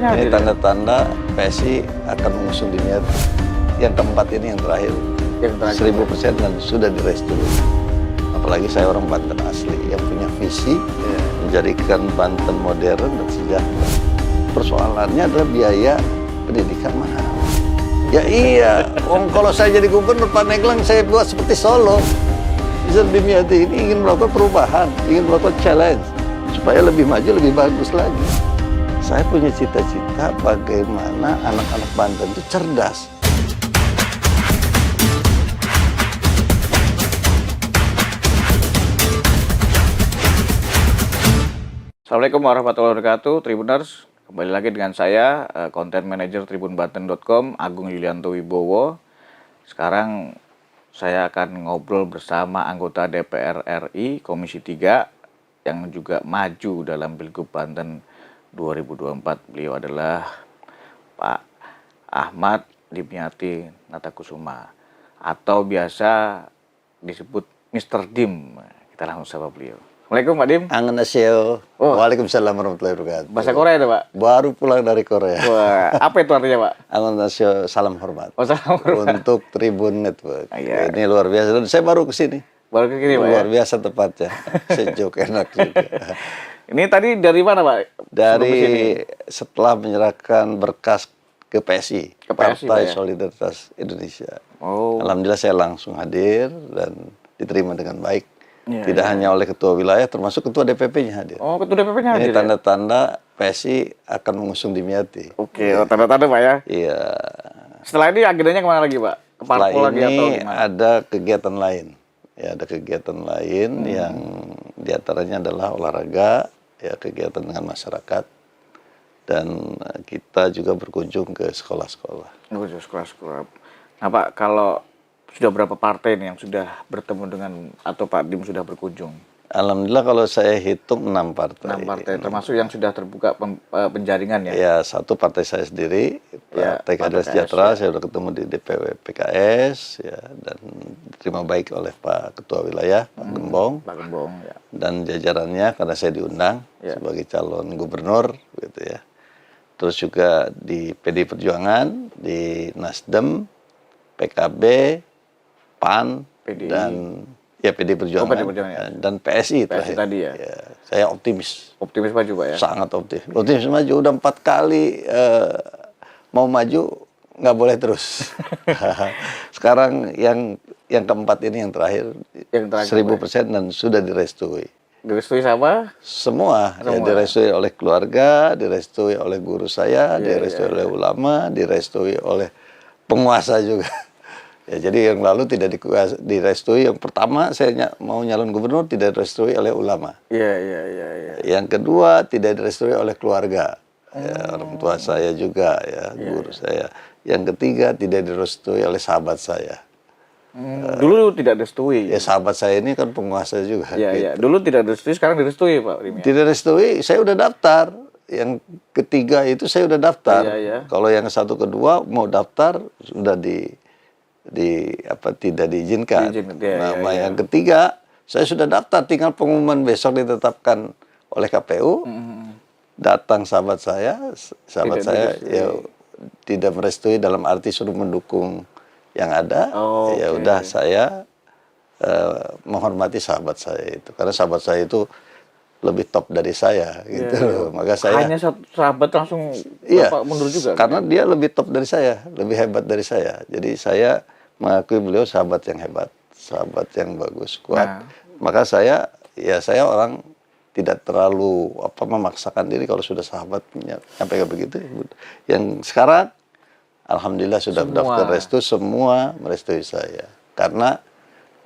Ini tanda-tanda PSI akan mengusung dunia yang keempat ini, yang terakhir. 1000% dan sudah direstui. Apalagi saya orang Banten asli yang punya visi menjadikan Banten modern dan sejahtera. Persoalannya adalah biaya pendidikan mahal. Ya iya, kalau saya jadi gubernur Pandeglang saya buat seperti Solo. Nizar Dimyati ini ingin melakukan perubahan, ingin melakukan challenge supaya lebih maju, lebih bagus lagi. Saya punya cita-cita bagaimana anak-anak Banten itu cerdas. Assalamualaikum warahmatullahi wabarakatuh, Tribuners. Kembali lagi dengan saya, Content Manager tribunbanten.com, Agung Yulianto Wibowo. Sekarang saya akan ngobrol bersama anggota DPR RI Komisi 3 yang juga maju dalam Pilgub Banten 2024. Beliau adalah Pak Ahmad Dimyati Natakusuma atau biasa disebut Mr. Dim. Kita langsung sapa beliau. Assalamualaikum Pak Dim. Annyeonghaseyo. Oh. Waalaikumsalam warahmatullahi wabarakatuh. Bahasa Korea itu Pak? Baru pulang dari Korea. Wah, apa itu artinya Pak? Annyeonghaseyo, salam hormat. Oh, salam hormat. Untuk Tribun Network. Iya. Ini luar biasa. Dan saya baru ke sini. Baru ke sini Pak Luar ya? biasa tempatnya. Sejuk, enak juga. Ini tadi dari mana Pak? Sebelum ke sini? Setelah menyerahkan berkas ke PSI, Ke PSI, Partai Pak, ya? Solidaritas Indonesia. Oh. Alhamdulillah saya langsung hadir dan diterima dengan baik. Iya, Tidak hanya oleh ketua wilayah, termasuk ketua DPP-nya hadir. Oh, ketua DPP-nya Ini hadir ya? tanda-tanda PSI akan mengusung Dimyati. Oke, oh, tanda-tanda Pak ya. Iya. Setelah ini agendanya kemana lagi Pak? Ke Setelah parpol lagi atau ini gimana? ada kegiatan lain. Ya, ada kegiatan lain yang diantaranya adalah olahraga, ya kegiatan dengan masyarakat. Dan kita juga berkunjung ke sekolah-sekolah. Oh, sekolah-sekolah. Nah Pak, kalau sudah berapa partai nih yang sudah bertemu dengan atau Pak Dim sudah berkunjung? Alhamdulillah kalau saya hitung 6 partai. 6 partai, termasuk yang sudah terbuka penjaringan ya? Ya, satu partai saya sendiri, Ya, Partai Keadilan PKS, Sejahtera, ya. saya sudah ketemu di DPW PKS, ya, dan diterima baik oleh Pak Ketua Wilayah, Pak Gembong, Pak Gembong ya. dan jajarannya karena saya diundang Ya. sebagai calon gubernur, gitu ya. Terus juga di PD Perjuangan, di Nasdem, PKB, PAN, PDI. dan ya PD Perjuangan, PD Perjuangan, ya. dan PSI, PSI terakhir. tadi ya. Saya optimis. Optimis maju Pak ya? Sangat optimis. Optimis maju udah 4 kali mau maju nggak boleh terus. Sekarang yang keempat ini yang terakhir, Yang terakhir, 1000% dan sudah direstui. Direstui sama? Semua. Ya, direstui oleh keluarga, direstui oleh guru saya, direstui oleh ulama, direstui oleh penguasa juga. Ya, jadi yang lalu tidak direstui. Yang pertama saya mau nyalon gubernur tidak direstui oleh ulama. Iya. Yang kedua tidak direstui oleh keluarga, ya, orang tua saya juga, ya, guru saya. Yang ketiga tidak direstui oleh sahabat saya. Dulu tidak direstui. Ya sahabat saya ini kan penguasa juga. Iya. Dulu tidak direstui, sekarang direstui Pak Dim ya? Tidak direstui, saya udah daftar. Yang ketiga itu saya udah daftar. Iya. Kalau yang satu kedua mau daftar sudah tidak diizinkan. Yang ketiga saya sudah daftar, tinggal pengumuman besok ditetapkan oleh KPU. Datang sahabat saya tidak merestui dalam arti suruh mendukung yang ada. Ya udah saya menghormati sahabat saya itu, karena sahabat saya itu lebih top dari saya gitu. Maka saya hanya satu sahabat langsung Bapak mundur juga. Karena dia lebih top dari saya, lebih hebat dari saya. Jadi saya mengakui beliau sahabat yang hebat, sahabat yang bagus, kuat. Maka saya orang tidak terlalu memaksakan diri kalau sudah sahabatnya sampai kayak begitu. Yang sekarang alhamdulillah sudah mendaftar restu, semua merestui saya. Karena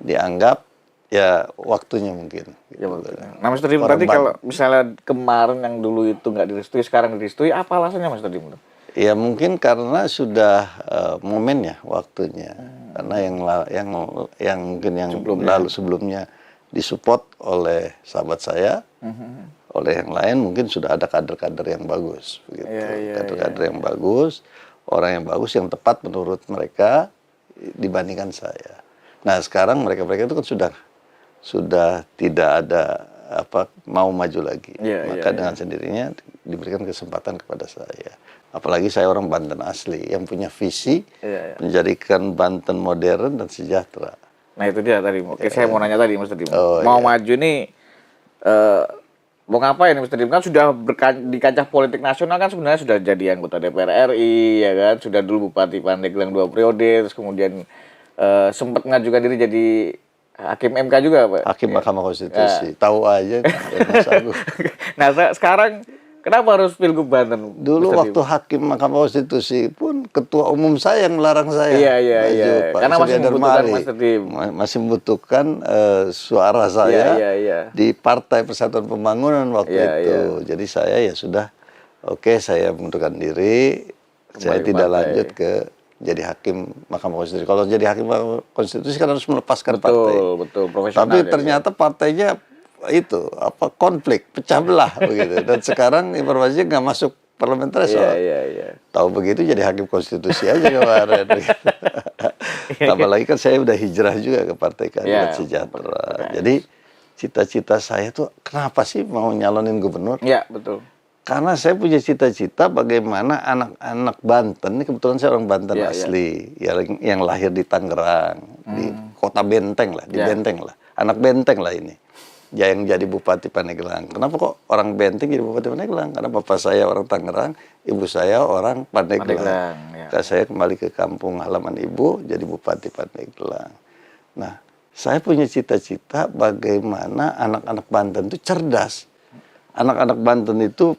dianggap ya waktunya mungkin. Ya, nah Mas Dim, tadi kalau misalnya kemarin yang dulu itu nggak direstui, sekarang direstui, apa alasannya Mas Dim? Ya mungkin karena sudah momennya, waktunya. Karena yang mungkin yang sebelumnya disupport oleh sahabat saya, oleh yang lain mungkin sudah ada kader-kader yang bagus, begitu. Kader-kader yang bagus, orang yang bagus, yang tepat menurut mereka dibandingkan saya. Nah sekarang mereka itu kan sudah tidak ada mau maju lagi. Maka dengan sendirinya diberikan kesempatan kepada saya. Apalagi saya orang Banten asli yang punya visi menjadikan Banten modern dan sejahtera. Nah itu dia tadi. Oke, saya mau nanya tadi Mas Tedim. Oh, mau iya. maju nih, mau ngapain Mas Tedim? Kan sudah di kancah politik nasional kan sebenarnya sudah jadi anggota DPR RI, ya kan? Sudah dulu Bupati Pandeglang 2 periode, terus kemudian sempat mengajukan diri jadi Hakim MK juga, Pak. Hakim Mahkamah Konstitusi, tahu aja Mas Agung. Nah, sekarang kenapa harus Pilgub Banten? Dulu Mas Tedim? waktu Hakim Mahkamah Konstitusi pun ketua umum saya yang melarang saya. Iya. Pak Karena masih Surya membutuhkan Darmari. Mas Tedim. Masih membutuhkan suara saya Iya. di Partai Persatuan Pembangunan waktu Iya, itu. Jadi saya ya sudah, oke, saya mengundurkan diri, saya Kembali tidak partai. lanjut ke jadi Hakim Mahkamah Konstitusi. Kalau jadi Hakim Mahkamah Konstitusi kan harus melepaskan partai. Betul, profesional. Tapi ya, ternyata partainya itu konflik, pecah belah begitu. Dan sekarang informasinya nggak masuk parlemen threshold. Iya. Tahu begitu jadi Hakim Konstitusi aja kemarin. Apalagi kan saya udah hijrah juga ke Partai Keadilan Sejahtera. Jadi cita-cita saya tuh kenapa sih mau nyalonin gubernur? Iya, betul. Karena saya punya cita-cita bagaimana anak-anak Banten, ini kebetulan saya orang Banten Iya, asli, yang lahir di Tangerang, di kota Benteng lah, di Iya. Benteng lah, anak Benteng lah ini, yang jadi Bupati Pandeglang. Kenapa kok orang Benteng jadi Bupati Pandeglang? Karena bapak saya orang Tangerang, ibu saya orang Pandeglang. Ya. Karena saya kembali ke kampung halaman ibu, jadi Bupati Pandeglang. Nah, saya punya cita-cita bagaimana anak-anak Banten itu cerdas. Anak-anak Banten itu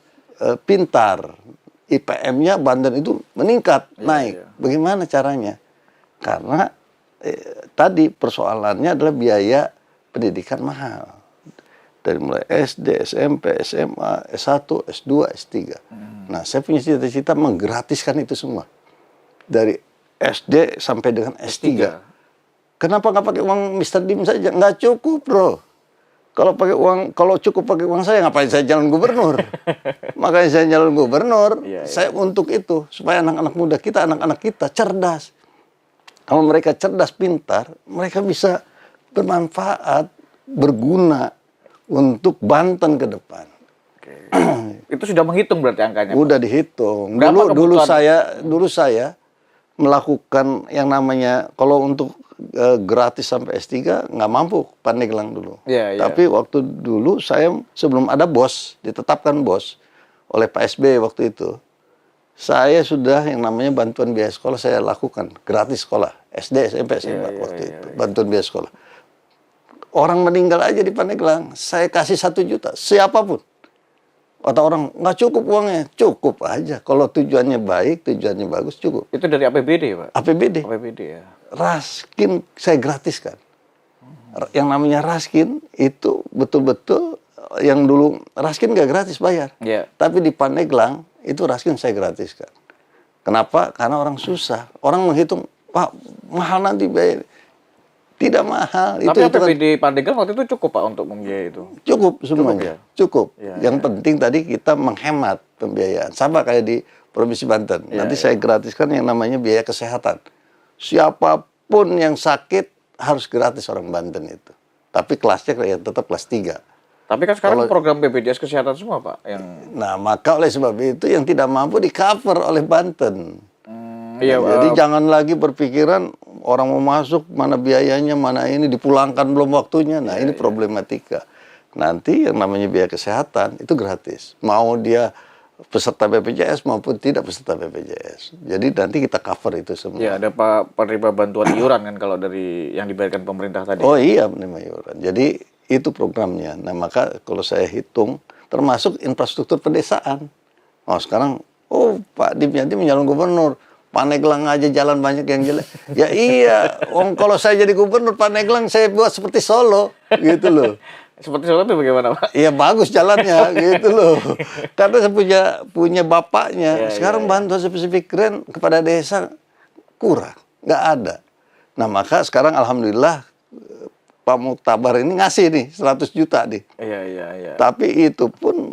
pintar, IPM-nya Banten itu meningkat, naik. Bagaimana caranya? Karena tadi persoalannya adalah biaya pendidikan mahal. Dari mulai SD, SMP, SMA, S1, S2, S3. Nah, saya punya cita-cita menggratiskan itu semua. Dari SD sampai dengan S3. Kenapa nggak pakai uang Mr. Dim saja? Nggak cukup, bro. Kalau cukup pakai uang saya, ngapain saya jalan gubernur? Makanya saya jalan gubernur, saya untuk itu. Supaya anak-anak muda kita, anak-anak kita cerdas. Kalau mereka cerdas, pintar, mereka bisa bermanfaat, berguna untuk Banten ke depan. Itu sudah menghitung berarti angkanya? Udah dihitung. Berapa Dulu saya melakukan yang namanya, kalau untuk gratis sampai S3 nggak mampu Pandeglang dulu. Tapi waktu dulu saya sebelum ada BOS, ditetapkan BOS oleh Pak SBY waktu itu, saya sudah yang namanya bantuan biaya sekolah saya lakukan gratis sekolah SD, SMP, SMA waktu itu bantuan biaya sekolah. Orang meninggal aja di Pandeglang, saya kasih 1 juta siapapun. Kata orang nggak cukup uangnya, cukup aja. Kalau tujuannya baik, tujuannya bagus, cukup. Itu dari APBD, Pak? APBD. APBD ya. Raskin saya gratiskan. Yang namanya Raskin itu betul-betul yang dulu Raskin nggak gratis bayar. Tapi di Pandeglang itu Raskin saya gratiskan. Kenapa? Karena orang susah. Orang menghitung, Pak, mahal nanti bayar. Tidak mahal. Tapi APBD Pandeglang waktu itu cukup, Pak, untuk membiayai itu? Cukup semuanya. Cukup. Ya, yang penting tadi kita menghemat pembiayaan. Sama kayak di Provinsi Banten. Nanti saya gratiskan yang namanya biaya kesehatan. Siapapun yang sakit harus gratis orang Banten itu. Tapi kelasnya ya tetap kelas 3. Tapi kan sekarang program BPJS Kesehatan semua, Pak. Nah, maka oleh sebab itu yang tidak mampu di-cover oleh Banten. Jadi jangan lagi berpikiran orang mau masuk, mana biayanya, mana ini, dipulangkan belum waktunya. Nah, ini problematika. Nanti yang namanya biaya kesehatan itu gratis. Mau dia peserta BPJS maupun tidak peserta BPJS. Jadi nanti kita cover itu semua. Ya, ada penerima bantuan iuran kan kalau dari yang dibayarkan pemerintah tadi. Oh iya, penerima iuran. Jadi itu programnya. Nah, maka kalau saya hitung, termasuk infrastruktur pedesaan. Oh, sekarang, Pak Dimyati menyalon gubernur. Pandeglang aja jalan banyak yang jelek. Ya iya, kalau saya jadi gubernur Pandeglang saya buat seperti Solo, gitu loh. Seperti Solo itu bagaimana, Pak? Iya bagus jalannya, gitu loh. Karena saya punya bapaknya. Sekarang bantuan spesifik keren kepada desa kurang, nggak ada. Nah maka sekarang alhamdulillah Pak Muktabar ini ngasih nih 100 juta nih. Iya. Tapi itu pun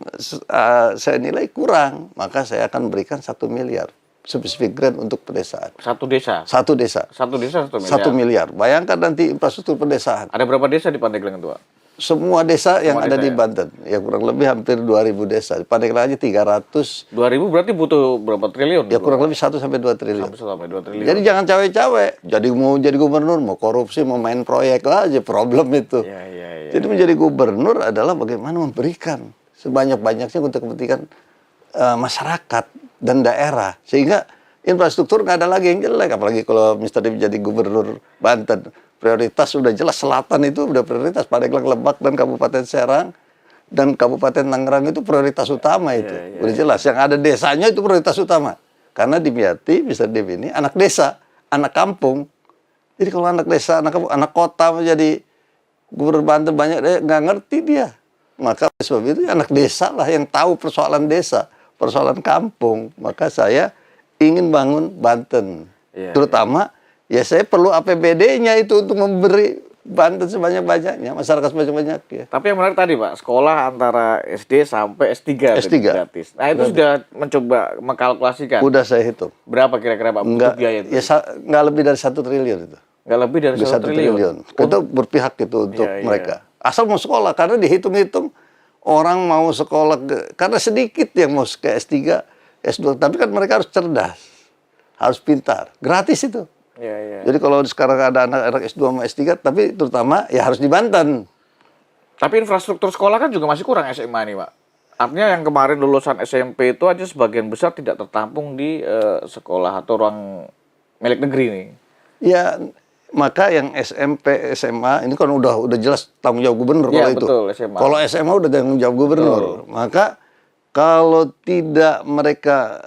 saya nilai kurang, maka saya akan berikan 1 miliar. Spesifik grant untuk pedesaan. Satu desa? Satu desa. 1 desa 1 miliar? 1 miliar. Bayangkan nanti infrastruktur pedesaan. Ada berapa desa di Pandeglang itu, Pak? semua desa yang Semua ada desa di ya? Banten. Ya kurang lebih hampir 2.000 desa. Pandeglang aja 300. 2000 berarti butuh berapa triliun? Ya kurang lebih 1 sampai 2 triliun. Sampai 2 triliun. Jadi jangan cawe-cawe. Jadi mau jadi gubernur, mau korupsi, mau main proyek aja problem itu. Iya, iya, iya. Jadi menjadi gubernur adalah bagaimana memberikan sebanyak-banyaknya untuk kepentingan masyarakat dan daerah. Sehingga infrastruktur nggak ada lagi yang jelek. Apalagi kalau Mr. Dev jadi gubernur Banten. Prioritas sudah jelas, selatan itu udah prioritas. Pandeglang, Lebak, dan Kabupaten Serang. Dan Kabupaten Tangerang itu prioritas utama itu. Udah jelas. Yang ada desanya itu prioritas utama. Karena Dimyati, Mr. Dev ini anak desa, anak kampung. Jadi kalau anak desa, anak kampung, anak kota menjadi gubernur Banten banyak nggak ngerti dia. Maka sebab itu anak desa lah yang tahu persoalan desa, persoalan kampung. Maka saya ingin bangun Banten. Terutama ya saya perlu APBD-nya itu untuk memberi Banten sebanyak-banyaknya, masyarakat sebanyak-banyaknya. Tapi yang menarik tadi Pak, sekolah antara SD sampai S3, S3 gratis. Nah itu sudah mencoba mengkalkulasikan. Udah saya hitung. Berapa kira-kira Pak butuh biaya itu? Ya nggak lebih dari 1 triliun itu. Nggak lebih dari 1 triliun. Itu berpihak itu untuk mereka. Asal mau sekolah, karena dihitung-hitung orang mau sekolah, karena sedikit yang mau ke S3, S2. Tapi kan mereka harus cerdas, harus pintar. Gratis itu. Jadi kalau sekarang ada anak-anak S2 sama S3, tapi terutama ya harus di Banten. Tapi infrastruktur sekolah kan juga masih kurang SMA nih Pak. Artinya yang kemarin lulusan SMP itu aja sebagian besar tidak tertampung di sekolah atau ruang milik negeri nih. Ya, maka yang SMP, SMA ini kan udah jelas tanggung jawab gubernur kalau itu. Betul, SMA. Kalau SMA udah tanggung jawab gubernur. Maka kalau tidak mereka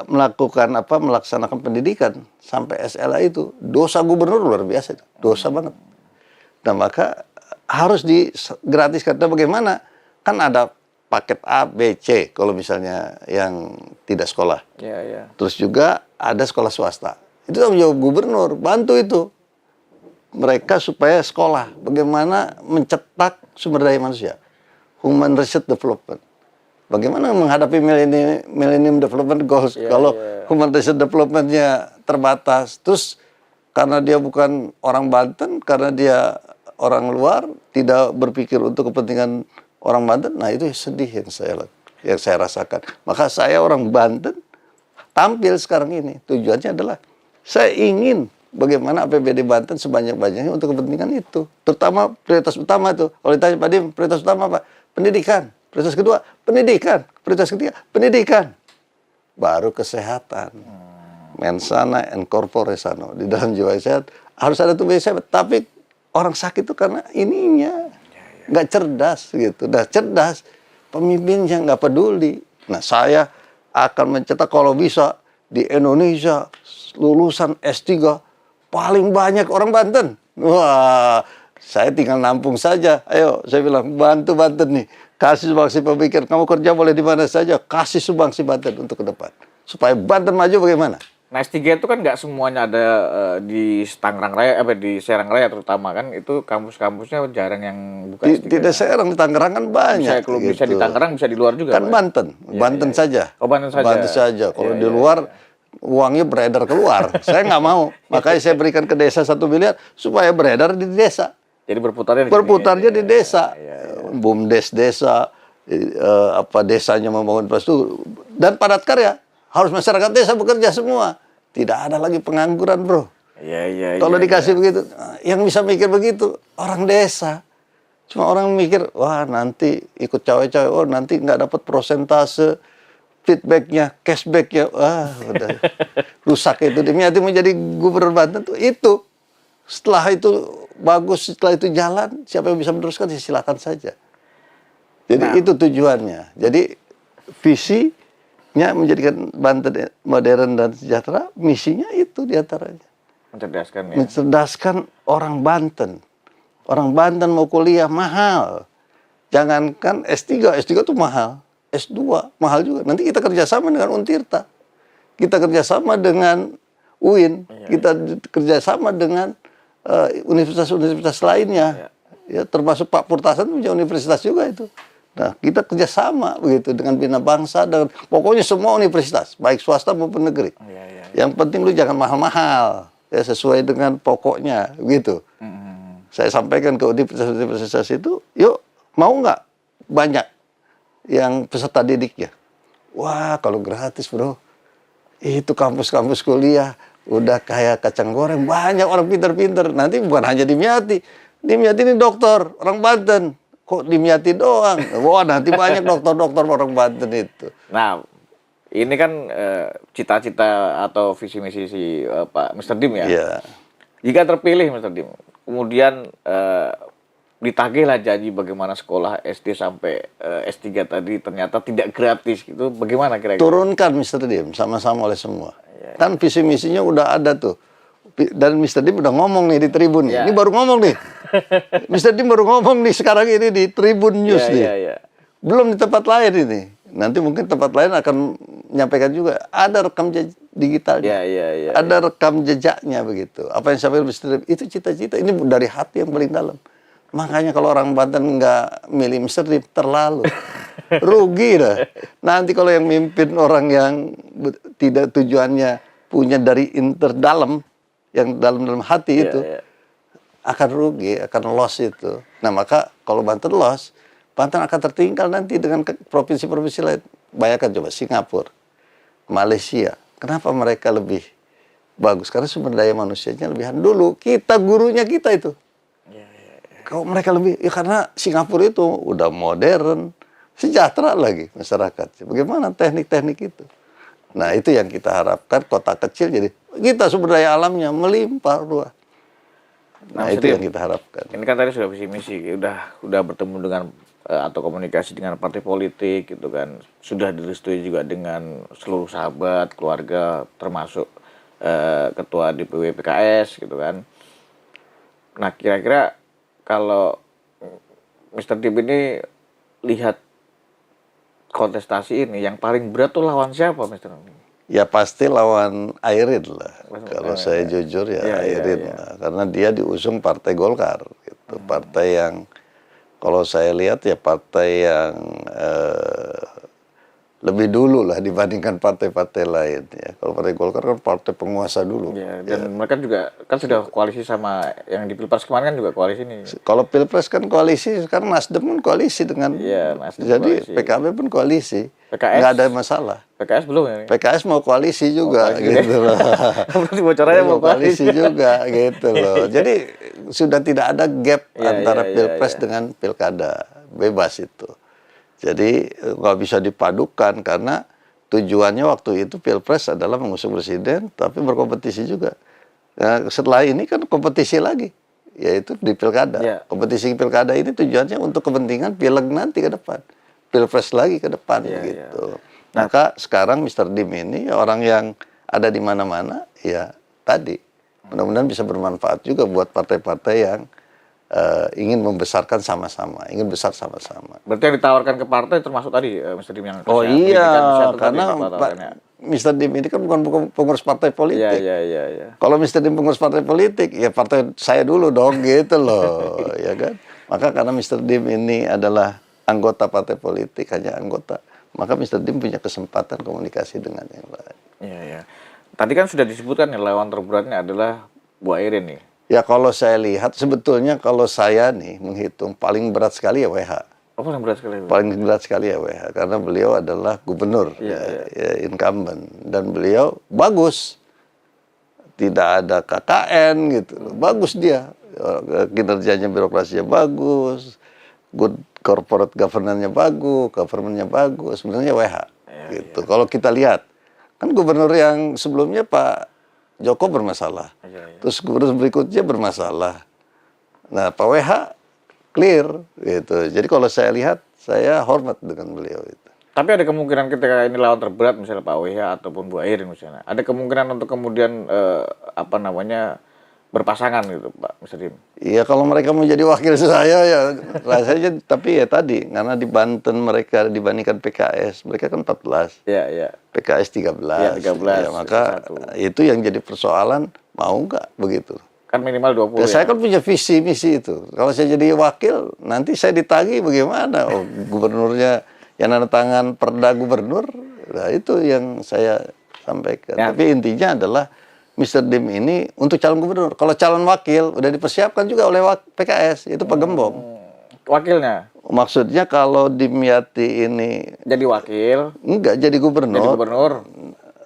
melaksanakan pendidikan sampai SLA itu, dosa gubernur luar biasa itu. Dosa banget. Nah, maka harus digratiskan. Dan bagaimana? Kan ada paket A, B, C kalau misalnya yang tidak sekolah. Terus juga ada sekolah swasta. Itu tanggung jawab gubernur, bantu itu. Mereka supaya sekolah. Bagaimana mencetak sumber daya manusia. Human Resource Development. Bagaimana menghadapi Millennium Development Goals kalau Human Resource Development-nya terbatas. Terus karena dia bukan orang Banten, karena dia orang luar, tidak berpikir untuk kepentingan orang Banten, nah itu sedih yang saya rasakan. Maka saya orang Banten tampil sekarang ini. Tujuannya adalah saya ingin bagaimana APBD Banten sebanyak-banyaknya untuk kepentingan itu. Terutama prioritas utama itu. Kalau ditanya Pak Dim, prioritas utama apa? Pendidikan. Prioritas kedua, pendidikan. Prioritas ketiga, pendidikan. Baru kesehatan. Mensana and corpore sano. Di dalam jiwa sehat harus ada tubuh sehat. Tapi orang sakit itu karena ininya nggak cerdas gitu. Nah, cerdas, pemimpinnya nggak peduli. Nah, saya akan mencetak kalau bisa di Indonesia lulusan S3 paling banyak orang Banten. Wah, saya tinggal nampung saja. Ayo, saya bilang bantu Banten nih. Kasih sumbangsi pemikiran. Kamu kerja boleh di mana saja. Kasih sumbangsi Banten untuk ke depan. Supaya Banten maju bagaimana? Nah S3 itu kan nggak semuanya ada di Tangerang Raya, di Serang Raya terutama kan. Itu kampus-kampusnya jarang yang buka S3. Tidak Serang, di Tangerang kan banyak. Bisa di Tangerang, bisa di luar juga. Kan Banten. Banten saja. Oh Banten saja. Banten saja. Kalau di luar uangnya beredar keluar. Saya nggak mau. Makanya saya berikan ke desa 1 miliar supaya beredar di desa. Jadi berputarnya di desa. BUMDes desa, desanya membangun infrastruktur. Dan padat karya. Harus masyarakat desa bekerja semua. Tidak ada lagi pengangguran, bro. Kalau dikasih begitu, yang bisa mikir begitu, orang desa. Cuma orang mikir, wah nanti ikut cawe-cawe, oh nanti nggak dapat prosentase feedbacknya, cashbacknya, wah udah rusak itu. Dimyati menjadi gubernur Banten tuh itu. Setelah itu bagus, setelah itu jalan, siapa yang bisa meneruskan ya silakan saja. Jadi itu tujuannya. Jadi visinya menjadikan Banten modern dan sejahtera, misinya itu diantaranya. Mencerdaskan ya. Mencerdaskan orang Banten. Orang Banten mau kuliah mahal. Jangankan S3 itu mahal. S2 mahal juga. Nanti kita kerjasama dengan Untirta. Kita kerjasama dengan UIN. Kita kerjasama dengan universitas-universitas lainnya. Ya, termasuk Pak Purtasan punya universitas juga itu. Nah, kita kerjasama begitu dengan Bina Bangsa, dengan pokoknya semua universitas, baik swasta maupun negeri. Yang penting lu jangan mahal-mahal, ya sesuai dengan pokoknya, begitu. Saya sampaikan ke universitas itu, yuk mau nggak banyak yang peserta didiknya? Wah, kalau gratis bro, itu kampus-kampus kuliah udah kayak kacang goreng, banyak orang pinter-pinter. Nanti bukan hanya Dimyati ini dokter orang Banten. Kok Dimyati doang? Wah, nanti banyak dokter-dokter orang Banten itu. Nah, ini kan cita-cita atau visi misi si Pak Mr. Dim ya. Iya. Jika terpilih Mr. Dim, kemudian ditagihlah janji bagaimana sekolah SD sampai S3 tadi ternyata tidak gratis gitu. Bagaimana kira-kira? Turunkan Mr. Dim sama-sama oleh semua. Kan visi misinya udah ada tuh. Dan Mr. Dim udah ngomong nih di Tribun. Ya. Ini baru ngomong nih. Mr. Dim baru ngomong nih sekarang ini di Tribun News nih. Ya. Belum di tempat lain ini. Nanti mungkin tempat lain akan menyampaikan juga. Ada rekam digitalnya. Ya. Ada rekam jejaknya begitu. Apa yang sampai Mr. Dim itu cita-cita. Ini dari hati yang paling dalam. Makanya kalau orang Banten nggak milih Mr. Dim terlalu rugi dah. Nanti kalau yang mimpin orang yang tidak tujuannya punya dari dalam, yang dalam hati itu, akan rugi, akan loss itu. Nah maka kalau Banten loss, Banten akan tertinggal nanti dengan provinsi-provinsi lain. Bayangkan coba Singapura, Malaysia. Kenapa mereka lebih bagus? Karena sumber daya manusianya lebihan dulu. Kita gurunya kita itu. Kalau mereka lebih, ya karena Singapura itu udah modern, sejahtera lagi masyarakat. Bagaimana teknik-teknik itu? Nah itu yang kita harapkan, kota kecil jadi kita sumber daya alamnya melimpah ruah. Nah itu yang kita harapkan. Ini kan tadi sudah visi misi, udah bertemu dengan atau komunikasi dengan partai politik gitu kan, sudah direstui juga dengan seluruh sahabat, keluarga, termasuk ketua DPW PKS gitu kan. Nah kira-kira kalau Mr. Dim ini lihat kontestasi ini, yang paling berat tuh lawan siapa, Mr. Dim? Ya pasti lawan Airin lah. Kalau saya jujur ya Airin lah. Karena dia diusung Partai Golkar. Gitu. Partai yang, kalau saya lihat ya partai yang lebih dulu lah dibandingkan partai-partai lain. Ya. Kalau Partai Golkar kan partai penguasa dulu. Ya, dan mereka juga kan sudah koalisi sama yang di Pilpres kemarin kan juga koalisi nih. Kalau Pilpres kan koalisi, sekarang Nasdem pun koalisi dengan, Nasdem jadi koalisi. PKB pun koalisi. PKS nggak ada masalah. PKS belum ya? PKS mau koalisi juga, gitu loh. Berarti bocorannya mau koalisi juga, gitu loh. Jadi sudah tidak ada gap antara Pilpres dengan Pilkada, bebas itu. Jadi nggak bisa dipadukan karena tujuannya waktu itu Pilpres adalah mengusung presiden, tapi berkompetisi juga. Nah, setelah ini kan kompetisi lagi, yaitu di Pilkada. Kompetisi Pilkada ini tujuannya untuk kepentingan pileg nanti ke depan, Pilpres lagi ke depan, gitu. Maka sekarang Mr. Dim ini orang yang ada di mana-mana, ya tadi mudah-mudahan bisa bermanfaat juga buat partai-partai yang ingin membesarkan sama-sama, ingin besar sama-sama. Berarti yang ditawarkan ke partai termasuk tadi Mr. Dim yang oh iya, karena Mr. Dim ini kan bukan pengurus partai politik. Iya. Kalau Mr. Dim pengurus partai politik, ya partai saya dulu dong, gitu loh, ya kan. Maka karena Mr. Dim ini adalah anggota partai politik, hanya anggota, maka Mr. Dim punya kesempatan komunikasi dengan yang lain. Iya. Tadi kan sudah disebutkan ya lawan terberatnya adalah Bu Airin nih. Ya kalau saya lihat sebetulnya kalau saya nih menghitung paling berat sekali ya WH. Oh, paling berat sekali. Paling berat sekali ya WH karena beliau adalah gubernur, ya, incumbent, dan beliau bagus. Tidak ada KKN gitu. Bagus dia. Kinerjanya birokrasinya bagus. Good corporate governance-nya bagus, government-nya bagus. Sebenarnya WH gitu. Kalau kita lihat kan gubernur yang sebelumnya Pak Joko bermasalah, terus gubernur berikutnya bermasalah. Nah, Pak WH clear, gitu. Jadi kalau saya lihat, saya hormat dengan beliau itu. Tapi ada kemungkinan ketika ini lawan terberat, misalnya Pak WH ataupun Bu Airin misalnya, ada kemungkinan untuk kemudian berpasangan gitu, Pak Mr. Dim? Iya, kalau mereka mau jadi wakil saya ya rasanya, tapi ya tadi karena di Banten mereka dibandingkan PKS, mereka kan 14. Iya. PKS 13. Iya, 13. Ya, maka itu yang jadi persoalan, mau nggak begitu? Kan minimal 20 ya. Saya kan punya visi misi itu. Kalau saya jadi wakil, nanti saya ditagih bagaimana? Oh, gubernurnya yang nanda tangan perda gubernur, nah itu yang saya sampaikan. Ya. Tapi intinya adalah Mr. Dim ini untuk calon gubernur. Kalau calon wakil udah dipersiapkan juga oleh PKS, itu Pak Gembong. Wakilnya Maksudnya kalau Dimyati ini jadi wakil, enggak jadi jadi gubernur. gubernur.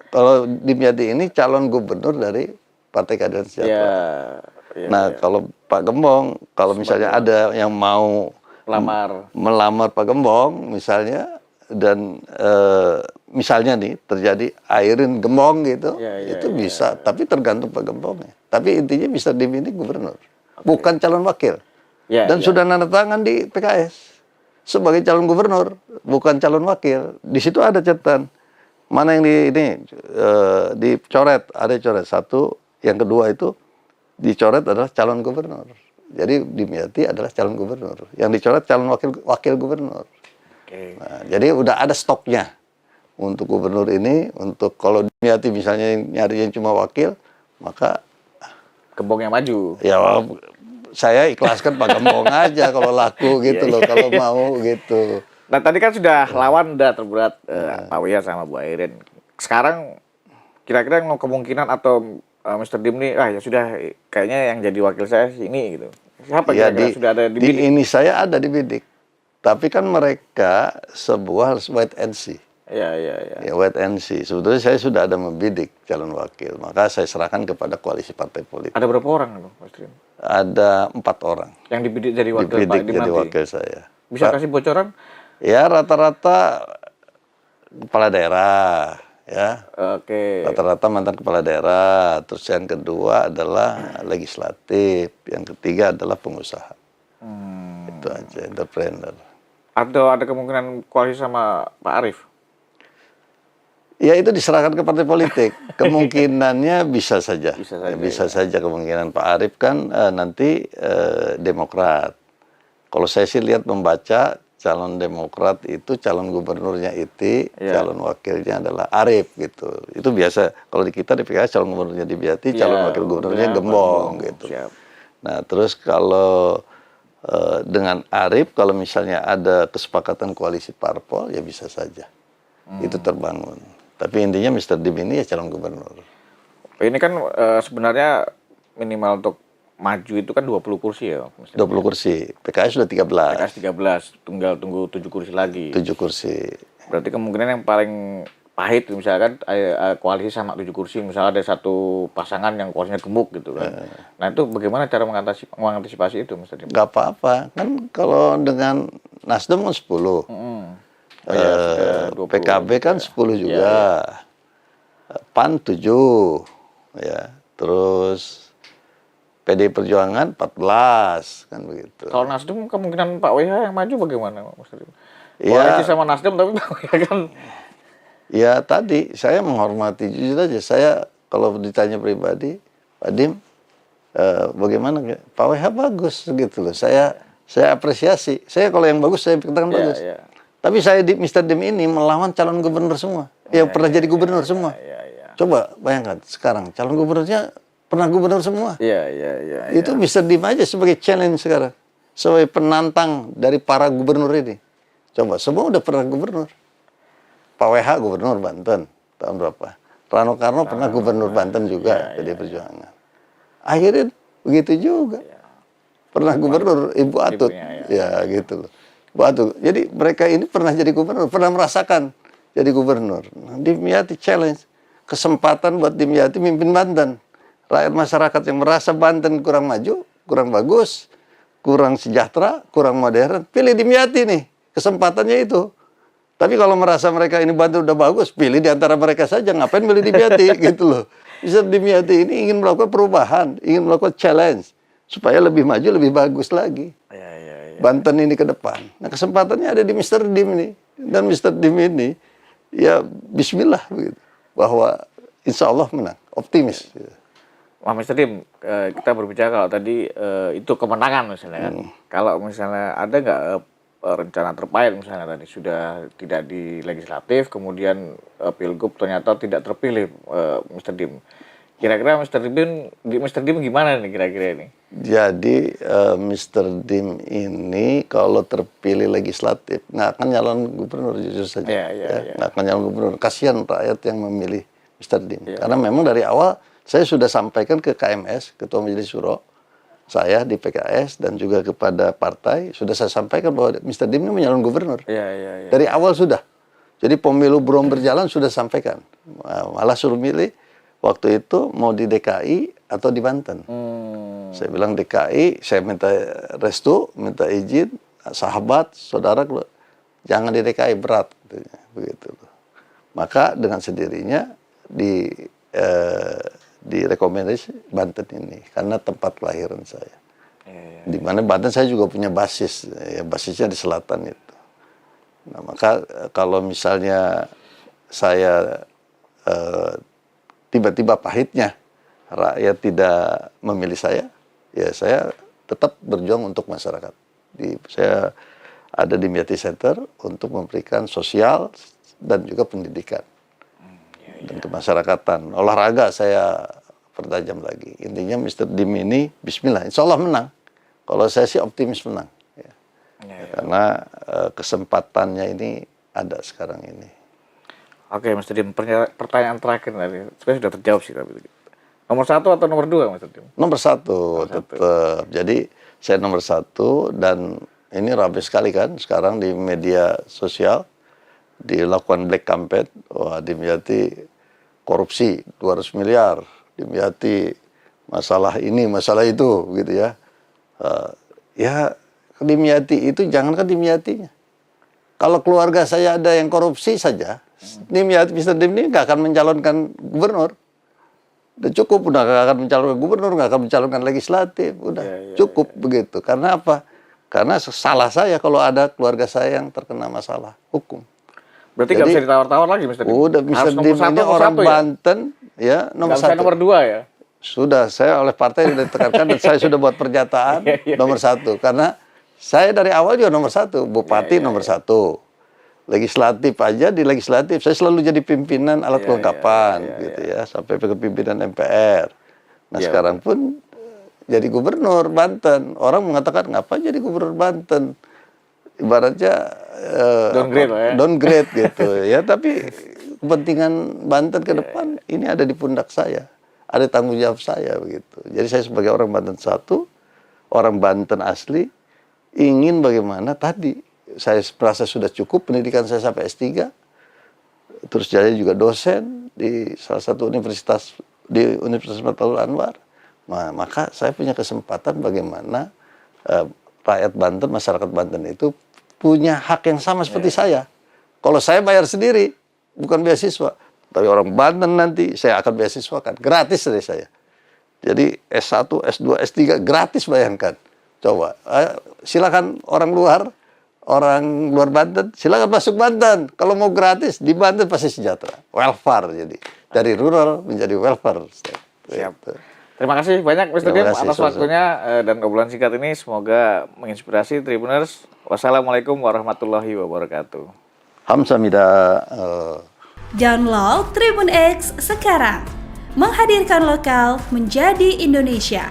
Kalau Dimyati ini calon gubernur dari Partai Keadilan Ya, Sejahtera. ya, Nah, kalau Pak Gembong, kalau misalnya ada yang mau melamar Pak Gembong misalnya, dan misalnya nih terjadi Airin Gembong gitu, itu bisa, tapi tergantung Pak Gembongnya. Tapi intinya bisa dimilih gubernur, bukan calon wakil. Dan sudah nanda tangan di PKS sebagai calon gubernur, bukan calon wakil. Di situ ada catatan mana yang dicoret, ada coret satu, yang kedua itu dicoret adalah calon gubernur. Jadi Dimyati adalah calon gubernur. Yang dicoret calon wakil gubernur. Nah, jadi udah ada stoknya untuk gubernur ini. Untuk kalau Dimyati misalnya nyari yang cuma wakil, maka Gembong yang maju. Ya saya ikhlaskan Pak Gembong aja kalau laku gitu loh, kalau mau gitu. Nah tadi kan sudah lawan udah terberat Pak Wiyah sama Bu Airin. Sekarang kira-kira kemungkinan atau Mr. Dim nih, ya sudah kayaknya yang jadi wakil saya ini gitu. Siapa ya, kira-kira sudah ada di bidik? Ini saya ada di bidik. Tapi kan mereka sebuah harus wait and see. Ya. Ya wait and see. Sebetulnya saya sudah ada membidik calon wakil. Maka saya serahkan kepada koalisi partai politik. Ada berapa orang Mas Dim? Ada 4 orang. Yang dibidik jadi wakil Pak Dim jadi nanti? wakil saya. Bisa kasih bocoran? Ya rata-rata kepala daerah. Ya, rata-rata mantan kepala daerah. Terus yang kedua adalah legislatif, yang ketiga adalah pengusaha. Itu aja, entrepreneur. Atau ada kemungkinan koalisi sama Pak Arief? Ya itu diserahkan ke partai politik. Kemungkinannya bisa saja. Bisa saja kemungkinan. Pak Arief kan nanti Demokrat. Kalau saya sih lihat membaca, calon Demokrat itu calon gubernurnya Iti, calon wakilnya adalah Arief gitu. Itu biasa. Kalau di kita di PKS calon gubernurnya Dimyati, calon wakil gubernurnya Gembong gitu. Nah terus kalau dengan Arief, kalau misalnya ada kesepakatan koalisi parpol, ya bisa saja itu terbangun. Tapi intinya Mr. Dim ini ya calon gubernur. Ini kan sebenarnya minimal untuk maju itu kan 20 kursi ya. 20 kursi. PKS sudah 13. PKS 13, tinggal tunggu 7 kursi lagi. 7 kursi. Berarti kemungkinan yang paling pahit misalkan koalisi sama 7 kursi, misalnya ada satu pasangan yang koalisinya gemuk gitu kan. Nah itu bagaimana cara mengantisipasi itu Mas Dim? Gak apa-apa. Kan kalau dengan Nasdem kan 10. PKB kan 10 juga. PAN 7. Ya. Terus PD Perjuangan 14 kan begitu. Kalau Nasdem kemungkinan Pak WH yang maju bagaimana Mas Dim? Koalisi sama Nasdem tapi Pak WH kan. Ya tadi saya menghormati, jujur aja saya kalau ditanya pribadi, Pak Dim bagaimana Pak WH bagus gitu loh. Saya apresiasi. Saya kalau yang bagus saya katakan bagus. Tapi saya di Mr. Dim ini melawan calon gubernur semua. Yang pernah jadi gubernur semua. Coba bayangkan sekarang calon gubernurnya pernah gubernur semua. Itu Mr. Dim aja sebagai challenge sekarang. Sebagai penantang dari para gubernur ini. Coba semua udah pernah gubernur. Pak WH gubernur Banten tahun berapa? Rano Karno pernah gubernur Banten juga, PD Perjuangan. Akhirnya begitu juga. Pernah gubernur Ibu Atut. Ya gitu loh. Bu Atut. Jadi mereka ini pernah jadi gubernur, pernah merasakan jadi gubernur. Nah, Dimyati challenge. Kesempatan buat Dimyati mimpin Banten. Rakyat masyarakat yang merasa Banten kurang maju, kurang bagus, kurang sejahtera, kurang modern, pilih Dimyati nih. Kesempatannya itu. Tapi kalau merasa mereka ini Banten udah bagus, pilih di antara mereka saja. Ngapain pilih Dimyati gitu loh. Bisa Dimyati ini ingin melakukan perubahan, ingin melakukan challenge supaya lebih maju, lebih bagus lagi. Banten ini ke depan. Nah, kesempatannya ada di Mr. Dim ini. Dan Mr. Dim ini ya bismillah begitu. Bahwa insya Allah menang, optimis. Wah, Mr. Dim, kita berbicara kalau tadi itu kemenangan misalnya kan. Kalau misalnya ada nggak rencana terpahit misalnya tadi sudah tidak di legislatif, kemudian pilgub ternyata tidak terpilih Mr. Dim. Kira-kira Mr. Dim gimana nih kira-kira ini? Jadi Mr. Dim ini kalau terpilih legislatif nggak akan nyalon gubernur jujur saja. Nggak akan nyalon gubernur. Kasihan rakyat yang memilih Mr. Dim. Karena memang dari awal saya sudah sampaikan ke KMS, Ketua Majelis Syuro, saya di PKS dan juga kepada partai sudah saya sampaikan bahwa Mr. Dim ini menyalon gubernur. Dari awal sudah. Jadi pemilu belum berjalan sudah sampaikan. Malah suruh milih waktu itu mau di DKI atau di Banten. Saya bilang DKI, saya minta restu, minta izin, sahabat, saudara, jangan di DKI berat, begitu. Maka dengan sendirinya direkomendasi Banten ini karena tempat kelahiran saya. Di mana Banten saya juga punya basis, ya, basisnya di selatan itu. Nah, maka kalau misalnya saya tiba-tiba pahitnya rakyat tidak memilih saya, ya saya tetap berjuang untuk masyarakat. Saya ada di Miyati Center untuk memberikan sosial dan juga pendidikan dan kemasyarakatan. Olahraga saya pertajam lagi. Intinya Mr. Dim ini bismillah, insya Allah menang. Kalau saya sih optimis menang. Ya. Karena kesempatannya ini ada sekarang ini. Oke, Mr. Dim, pertanyaan terakhir tadi. Sebenarnya sudah terjawab sih tapi. Nomor 1 atau nomor 2, Mr. Dim? Nomor 1 tetap. Jadi saya nomor 1 dan ini ramai sekali kan sekarang di media sosial dilakukan black campaign. Wah, Dimyati korupsi 200 miliar, Dimyati masalah ini, masalah itu, gitu ya. Ya, Dimyati itu jangankan Dimyatinya. Kalau keluarga saya ada yang korupsi saja, Dimyati, Mr. Dim ini nggak akan mencalonkan gubernur. Udah cukup, udah nggak akan mencalonkan gubernur, nggak akan mencalonkan legislatif, udah cukup begitu. Karena apa? Karena salah saya kalau ada keluarga saya yang terkena masalah hukum. Berarti nggak bisa ditawar-tawar lagi, Mr. Dim? Udah, Mr. Dim ini orang Banten, ya nomor 1. Nomor 2 ya? Sudah, saya oleh partai sudah ditekankan dan saya sudah buat pernyataan nomor 1. Karena saya dari awal juga nomor 1, Bupati nomor 1. Legislatif aja di legislatif, saya selalu jadi pimpinan alat kelengkapan, gitu ya, sampai ke pimpinan MPR. Nah sekarang pun jadi gubernur Banten. Orang mengatakan ngapa jadi gubernur Banten? Ibaratnya downgrade lah ya. Downgrade gitu ya. Tapi kepentingan Banten ke depan ini ada di pundak saya, ada tanggung jawab saya begitu. Jadi saya sebagai orang Banten 1, orang Banten asli, ingin bagaimana tadi. Saya merasa sudah cukup pendidikan saya sampai S3. Terus saya juga dosen di salah satu universitas, di Universitas Mataul Anwar. Nah, maka saya punya kesempatan bagaimana rakyat Banten, masyarakat Banten itu punya hak yang sama seperti saya. Kalau saya bayar sendiri, bukan beasiswa. Tapi orang Banten nanti saya akan beasiswakan. Gratis dari saya. Jadi S1, S2, S3 gratis bayangkan. Coba, silakan orang luar Banten, silakan masuk Banten. Kalau mau gratis, di Banten pasti sejahtera. Welfare jadi. Dari rural menjadi welfare. Siap. Terima kasih banyak Mr. Dim atas waktunya dan obrolan singkat ini. Semoga menginspirasi Tribuners. Wassalamualaikum warahmatullahi wabarakatuh. Hamsamida. Download Tribun X sekarang. Menghadirkan lokal menjadi Indonesia.